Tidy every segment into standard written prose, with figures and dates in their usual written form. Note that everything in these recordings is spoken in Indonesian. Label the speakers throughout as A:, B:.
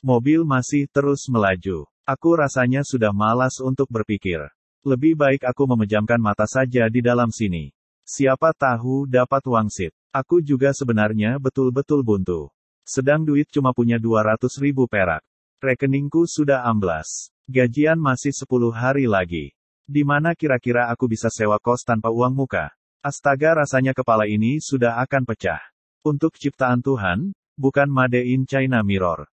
A: Mobil masih terus melaju. Aku rasanya sudah malas untuk berpikir. Lebih baik aku memejamkan mata saja di dalam sini. Siapa tahu dapat wangsit. Aku juga sebenarnya betul-betul buntu. Sedang duit cuma punya 200.000 perak. Rekeningku sudah amblas. Gajian masih 10 hari lagi. Di mana kira-kira aku bisa sewa kos tanpa uang muka? Astaga, rasanya kepala ini sudah akan pecah. Untuk ciptaan Tuhan, bukan Made in China Mirror.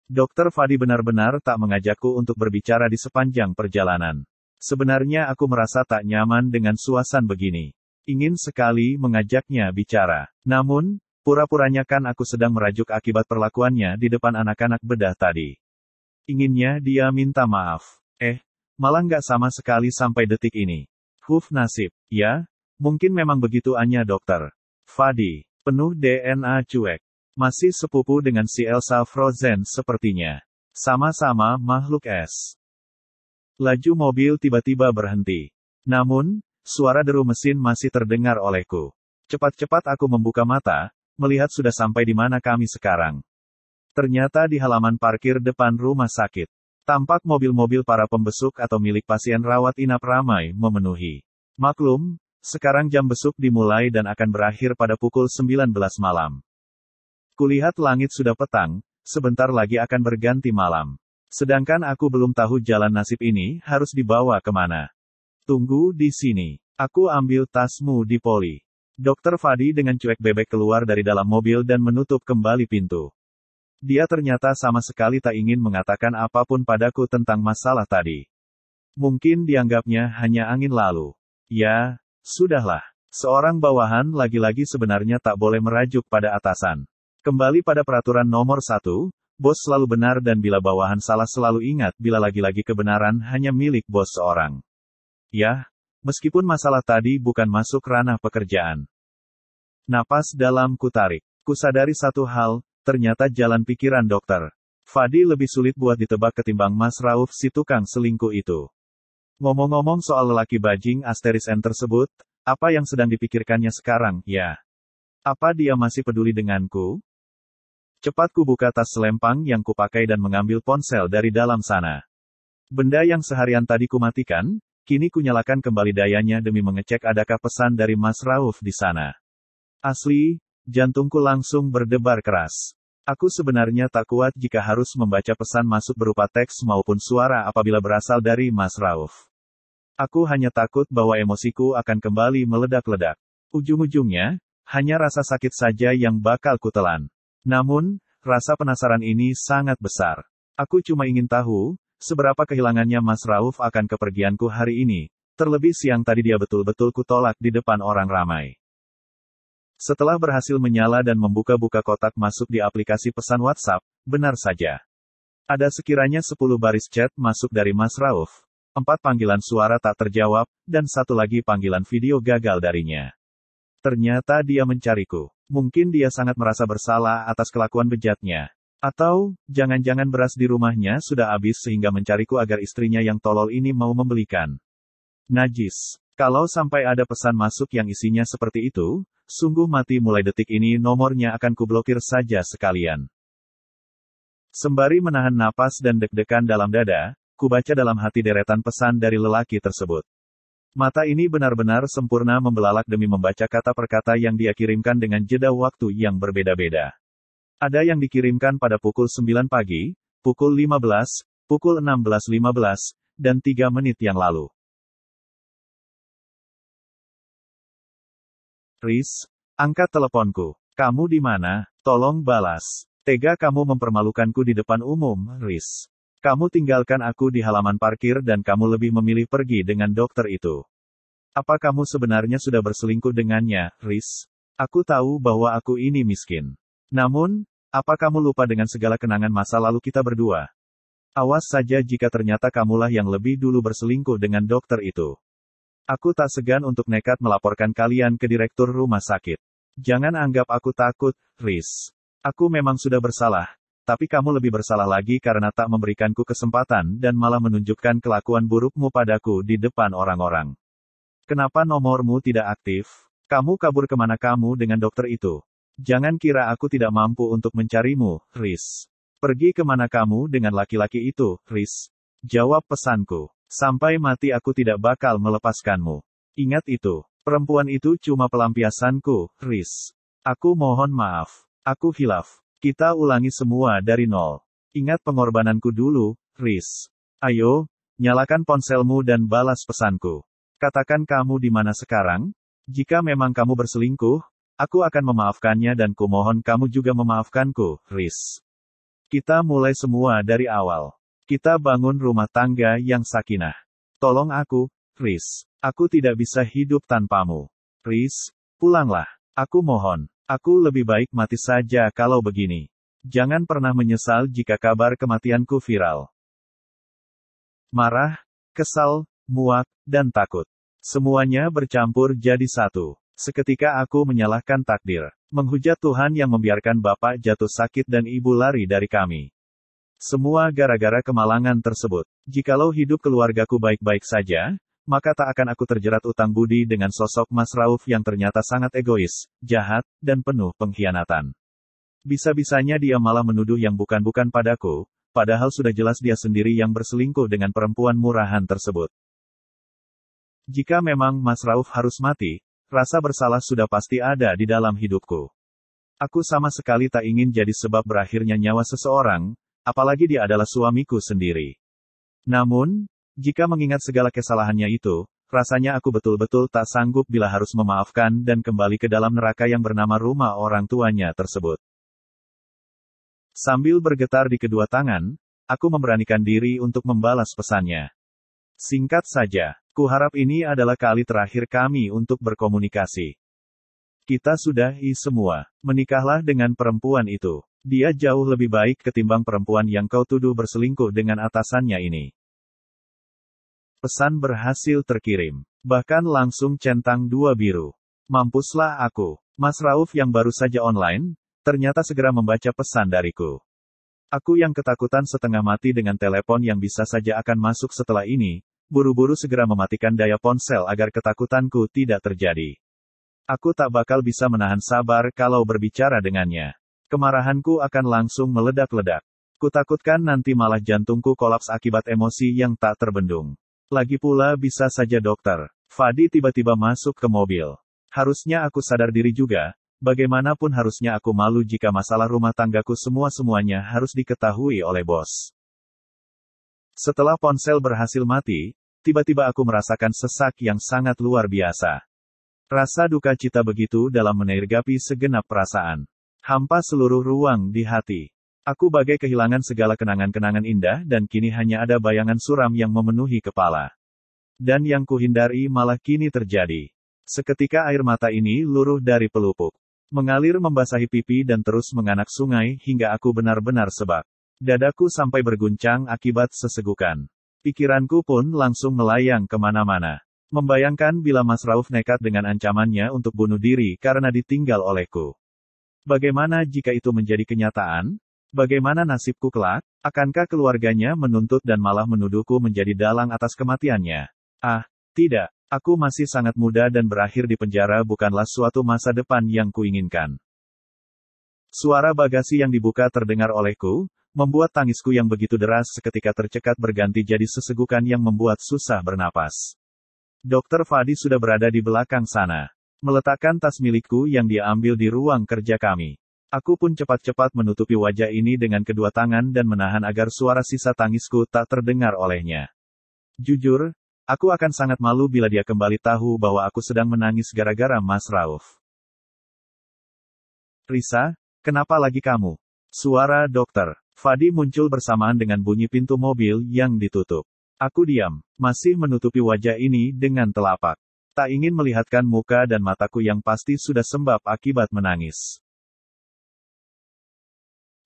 A: Dokter Fadi benar-benar tak mengajakku untuk berbicara di sepanjang perjalanan. Sebenarnya aku merasa tak nyaman dengan suasana begini. Ingin sekali mengajaknya bicara. Namun, pura-puranya kan aku sedang merajuk akibat perlakuannya di depan anak-anak bedah tadi. Inginnya dia minta maaf. Malah nggak sama sekali sampai detik ini. Nasib. Ya, mungkin memang begitu Anya dokter. Fadi, penuh DNA cuek. Masih sepupu dengan si Elsa Frozen sepertinya. Sama-sama makhluk es. Laju mobil tiba-tiba berhenti. Namun, suara deru mesin masih terdengar olehku. Cepat-cepat aku membuka mata, melihat sudah sampai di mana kami sekarang. Ternyata di halaman parkir depan rumah sakit. Tampak mobil-mobil para pembesuk atau milik pasien rawat inap ramai memenuhi. Maklum, sekarang jam besuk dimulai dan akan berakhir pada pukul 19 malam. Kulihat langit sudah petang, sebentar lagi akan berganti malam. Sedangkan aku belum tahu jalan nasib ini harus dibawa kemana. Tunggu di sini. Aku ambil tasmu di poli. Dokter Fadi dengan cuek bebek keluar dari dalam mobil dan menutup kembali pintu. Dia ternyata sama sekali tak ingin mengatakan apapun padaku tentang masalah tadi. Mungkin dianggapnya hanya angin lalu. Ya, sudahlah. Seorang bawahan lagi-lagi sebenarnya tak boleh merajuk pada atasan. Kembali pada peraturan nomor 1, bos selalu benar dan bila bawahan salah selalu ingat bila lagi-lagi kebenaran hanya milik bos seorang. Ya, meskipun masalah tadi bukan masuk ranah pekerjaan. Napas dalam kutarik. Kusadari satu hal, ternyata jalan pikiran dokter Fadi lebih sulit buat ditebak ketimbang Mas Rauf si tukang selingkuh itu. Ngomong-ngomong soal lelaki bajing asteris N tersebut, apa yang sedang dipikirkannya sekarang, ya? Apa dia masih peduli denganku? Cepat ku buka tas selempang yang kupakai dan mengambil ponsel dari dalam sana. Benda yang seharian tadi kumatikan, kini kunyalakan kembali dayanya demi mengecek adakah pesan dari Mas Rauf di sana. Asli, jantungku langsung berdebar keras. Aku sebenarnya tak kuat jika harus membaca pesan masuk berupa teks maupun suara apabila berasal dari Mas Rauf. Aku hanya takut bahwa emosiku akan kembali meledak-ledak. Ujung-ujungnya, hanya rasa sakit saja yang bakal kutelan. Namun, rasa penasaran ini sangat besar. Aku cuma ingin tahu, seberapa kehilangannya Mas Rauf akan kepergianku hari ini, terlebih siang tadi dia betul-betul kutolak di depan orang ramai. Setelah berhasil menyala dan membuka-buka kotak masuk di aplikasi pesan WhatsApp, benar saja. Ada sekiranya 10 baris chat masuk dari Mas Rauf, 4 panggilan suara tak terjawab, dan 1 lagi panggilan video gagal darinya. Ternyata dia mencariku. Mungkin dia sangat merasa bersalah atas kelakuan bejatnya. Atau, jangan-jangan beras di rumahnya sudah habis sehingga mencariku agar istrinya yang tolol ini mau membelikan. Najis. Kalau sampai ada pesan masuk yang isinya seperti itu, sungguh mati mulai detik ini nomornya akan kublokir saja sekalian. Sembari menahan napas dan deg-degan dalam dada, kubaca dalam hati deretan pesan dari lelaki tersebut. Mata ini benar-benar sempurna membelalak demi membaca kata per kata yang dia kirimkan dengan jeda waktu yang berbeda-beda. Ada yang dikirimkan pada pukul 9 pagi, pukul 15, pukul 16.15, dan 3 menit yang lalu. Riz, angkat teleponku. Kamu di mana? Tolong balas. Tega kamu mempermalukanku di depan umum, Riz. Kamu tinggalkan aku di halaman parkir dan kamu lebih memilih pergi dengan dokter itu. Apa kamu sebenarnya sudah berselingkuh dengannya, Riz? Aku tahu bahwa aku ini miskin. Namun, apa kamu lupa dengan segala kenangan masa lalu kita berdua? Awas saja jika ternyata kamulah yang lebih dulu berselingkuh dengan dokter itu. Aku tak segan untuk nekat melaporkan kalian ke direktur rumah sakit. Jangan anggap aku takut, Riz. Aku memang sudah bersalah, tapi kamu lebih bersalah lagi karena tak memberikanku kesempatan dan malah menunjukkan kelakuan burukmu padaku di depan orang-orang. Kenapa nomormu tidak aktif? Kamu kabur kemana kamu dengan dokter itu? Jangan kira aku tidak mampu untuk mencarimu, Riz. Pergi kemana kamu dengan laki-laki itu, Riz? Jawab pesanku. Sampai mati aku tidak bakal melepaskanmu. Ingat itu. Perempuan itu cuma pelampiasanku, Riz. Aku mohon maaf. Aku hilaf. Kita ulangi semua dari nol. Ingat pengorbananku dulu, Riz. Ayo, nyalakan ponselmu dan balas pesanku. Katakan kamu di mana sekarang? Jika memang kamu berselingkuh, aku akan memaafkannya dan kumohon kamu juga memaafkanku, Riz. Kita mulai semua dari awal. Kita bangun rumah tangga yang sakinah. Tolong aku, Riz. Aku tidak bisa hidup tanpamu. Riz, pulanglah. Aku mohon. Aku lebih baik mati saja kalau begini. Jangan pernah menyesal jika kabar kematianku viral. Marah, kesal, muak, dan takut. Semuanya bercampur jadi satu. Seketika aku menyalahkan takdir. Menghujat Tuhan yang membiarkan bapak jatuh sakit dan ibu lari dari kami. Semua gara-gara kemalangan tersebut. Jikalau hidup keluargaku baik-baik saja, maka tak akan aku terjerat utang budi dengan sosok Mas Rauf yang ternyata sangat egois, jahat, dan penuh pengkhianatan. Bisa-bisanya dia malah menuduh yang bukan-bukan padaku, padahal sudah jelas dia sendiri yang berselingkuh dengan perempuan murahan tersebut. Jika memang Mas Rauf harus mati, rasa bersalah sudah pasti ada di dalam hidupku. Aku sama sekali tak ingin jadi sebab berakhirnya nyawa seseorang, apalagi dia adalah suamiku sendiri. Namun, jika mengingat segala kesalahannya itu, rasanya aku betul-betul tak sanggup bila harus memaafkan dan kembali ke dalam neraka yang bernama rumah orang tuanya tersebut. Sambil bergetar di kedua tangan, aku memberanikan diri untuk membalas pesannya. Singkat saja, kuharap ini adalah kali terakhir kami untuk berkomunikasi. Kita sudah semua. Menikahlah dengan perempuan itu. Dia jauh lebih baik ketimbang perempuan yang kau tuduh berselingkuh dengan atasannya ini. Pesan berhasil terkirim. Bahkan langsung centang 2 biru. Mampuslah aku. Mas Rauf yang baru saja online, ternyata segera membaca pesan dariku. Aku yang ketakutan setengah mati dengan telepon yang bisa saja akan masuk setelah ini, buru-buru segera mematikan daya ponsel agar ketakutanku tidak terjadi. Aku tak bakal bisa menahan sabar kalau berbicara dengannya. Kemarahanku akan langsung meledak-ledak. Kutakutkan nanti malah jantungku kolaps akibat emosi yang tak terbendung. Lagi pula bisa saja Dokter Fadi tiba-tiba masuk ke mobil. Harusnya aku sadar diri juga. Bagaimanapun harusnya aku malu jika masalah rumah tanggaku semua-semuanya harus diketahui oleh bos. Setelah ponsel berhasil mati, tiba-tiba aku merasakan sesak yang sangat luar biasa. Rasa duka cita begitu dalam menergapi segenap perasaan. Hampa seluruh ruang di hati. Aku bagai kehilangan segala kenangan-kenangan indah dan kini hanya ada bayangan suram yang memenuhi kepala. Dan yang kuhindari malah kini terjadi. Seketika air mata ini luruh dari pelupuk. Mengalir membasahi pipi dan terus menganak sungai hingga aku benar-benar sebak. Dadaku sampai berguncang akibat sesegukan. Pikiranku pun langsung melayang kemana-mana. Membayangkan bila Mas Rauf nekat dengan ancamannya untuk bunuh diri karena ditinggal olehku. Bagaimana jika itu menjadi kenyataan? Bagaimana nasibku kelak? Akankah keluarganya menuntut dan malah menuduhku menjadi dalang atas kematiannya? Ah, tidak. Aku masih sangat muda dan berakhir di penjara bukanlah suatu masa depan yang kuinginkan. Suara bagasi yang dibuka terdengar olehku, membuat tangisku yang begitu deras seketika tercekat berganti jadi sesegukan yang membuat susah bernapas. Dokter Fadi sudah berada di belakang sana. Meletakkan tas milikku yang dia ambil di ruang kerja kami. Aku pun cepat-cepat menutupi wajah ini dengan kedua tangan dan menahan agar suara sisa tangisku tak terdengar olehnya. Jujur, aku akan sangat malu bila dia kembali tahu bahwa aku sedang menangis gara-gara Mas Rauf. Risa, kenapa lagi kamu? Suara Dokter Fadi muncul bersamaan dengan bunyi pintu mobil yang ditutup. Aku diam, masih menutupi wajah ini dengan telapak. Tak ingin melihatkan muka dan mataku yang pasti sudah sembab akibat menangis.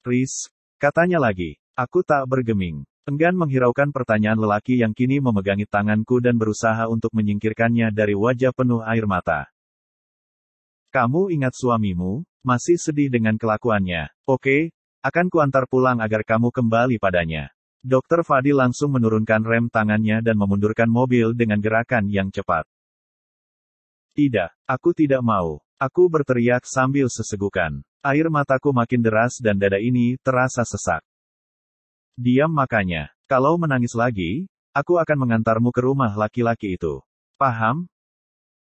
A: Riz, katanya lagi. Aku tak bergeming. Enggan menghiraukan pertanyaan lelaki yang kini memegangi tanganku dan berusaha untuk menyingkirkannya dari wajah penuh air mata. Kamu ingat suamimu? Masih sedih dengan kelakuannya? Oke, akan kuantar pulang agar kamu kembali padanya. Dokter Fadi langsung menurunkan rem tangannya dan memundurkan mobil dengan gerakan yang cepat. Tidak, aku tidak mau. Aku berteriak sambil sesegukan. Air mataku makin deras dan dada ini terasa sesak. Diam makanya. Kalau menangis lagi, aku akan mengantarmu ke rumah laki-laki itu. Paham?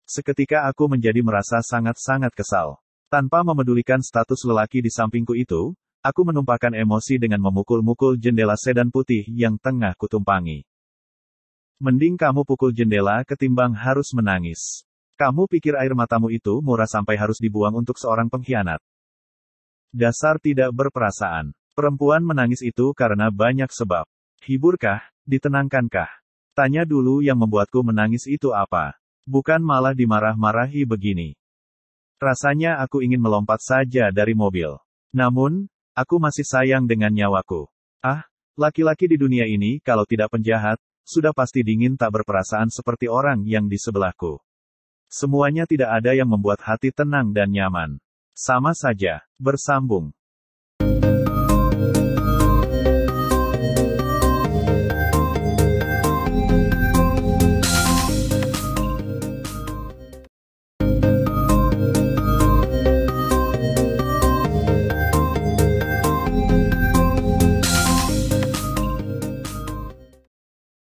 A: Seketika aku menjadi merasa sangat-sangat kesal. Tanpa memedulikan status lelaki di sampingku itu, aku menumpahkan emosi dengan memukul-mukul jendela sedan putih yang tengah kutumpangi. Mending kamu pukul jendela ketimbang harus menangis. Kamu pikir air matamu itu murah sampai harus dibuang untuk seorang pengkhianat? Dasar tidak berperasaan. Perempuan menangis itu karena banyak sebab. Hiburkah? Ditenangkankah? Tanya dulu yang membuatku menangis itu apa. Bukan malah dimarah-marahi begini. Rasanya aku ingin melompat saja dari mobil. Namun, aku masih sayang dengan nyawaku. Ah, laki-laki di dunia ini kalau tidak penjahat, sudah pasti dingin tak berperasaan seperti orang yang di sebelahku. Semuanya tidak ada yang membuat hati tenang dan nyaman. Sama saja, bersambung.